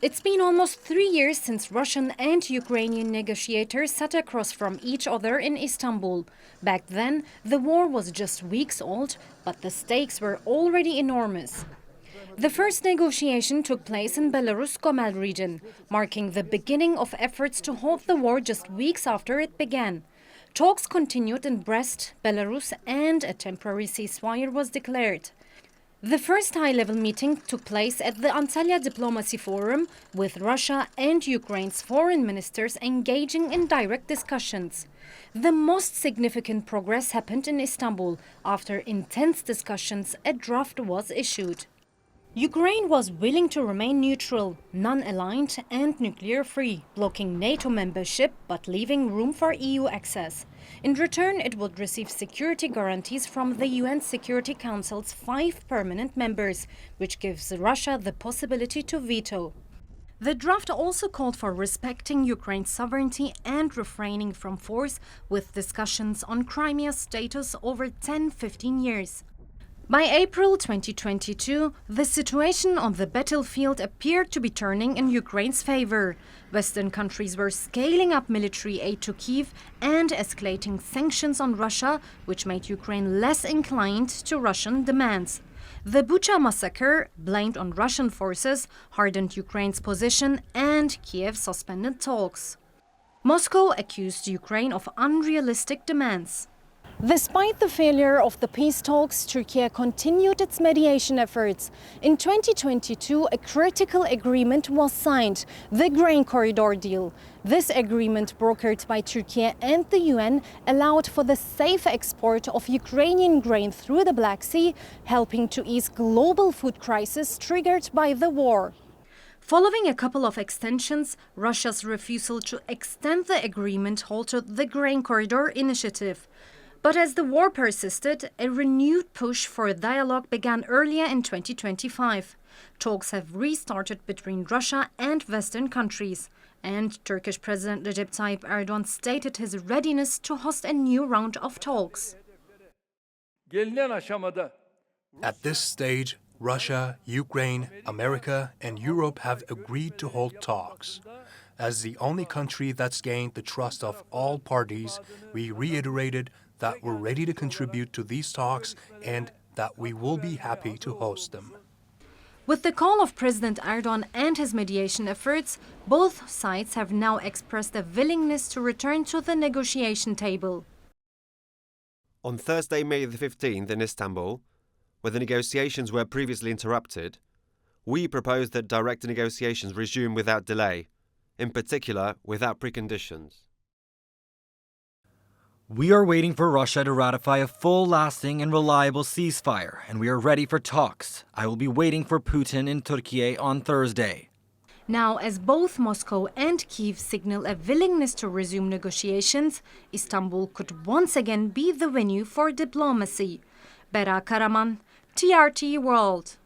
It's been almost 3 years since Russian and Ukrainian negotiators sat across from each other in Istanbul. Back then, the war was just weeks old, but the stakes were already enormous. The first negotiation took place in Belarus' Gomel region, marking the beginning of efforts to halt the war just weeks after it began. Talks continued in Brest, Belarus, and a temporary ceasefire was declared. The first high-level meeting took place at the Antalya Diplomacy Forum, with Russia and Ukraine's foreign ministers engaging in direct discussions. The most significant progress happened in Istanbul. After intense discussions, a draft was issued. Ukraine was willing to remain neutral, non-aligned and nuclear-free, blocking NATO membership but leaving room for EU access. In return, it would receive security guarantees from the UN Security Council's 5 permanent members, which gives Russia the possibility to veto. The draft also called for respecting Ukraine's sovereignty and refraining from force, with discussions on Crimea's status over 10-15 years. By April 2022, the situation on the battlefield appeared to be turning in Ukraine's favor. Western countries were scaling up military aid to Kyiv and escalating sanctions on Russia, which made Ukraine less inclined to Russian demands. The Bucha massacre, blamed on Russian forces, hardened Ukraine's position, and Kiev suspended talks. Moscow accused Ukraine of unrealistic demands. Despite the failure of the peace talks, Turkey continued its mediation efforts. In 2022, a critical agreement was signed, the Grain Corridor deal. This agreement, brokered by Turkey and the UN, allowed for the safe export of Ukrainian grain through the Black Sea, helping to ease global food crisis triggered by the war. Following a couple of extensions, Russia's refusal to extend the agreement halted the Grain Corridor initiative. But as the war persisted, a renewed push for a dialogue began earlier in 2025. Talks have restarted between Russia and Western countries. And Turkish President Recep Tayyip Erdogan stated his readiness to host a new round of talks. At this stage, Russia, Ukraine, America, and Europe have agreed to hold talks. As the only country that's gained the trust of all parties, we reiterated that we're ready to contribute to these talks and that we will be happy to host them. With the call of President Erdogan and his mediation efforts, both sides have now expressed a willingness to return to the negotiation table. On Thursday, May the 15th in Istanbul, where the negotiations were previously interrupted, we proposed that direct negotiations resume without delay, in particular without preconditions. We are waiting for Russia to ratify a full, lasting and reliable ceasefire, and we are ready for talks. I will be waiting for Putin in Turkey on Thursday. Now, as both Moscow and Kyiv signal a willingness to resume negotiations, Istanbul could once again be the venue for diplomacy. Bera Karaman, TRT World.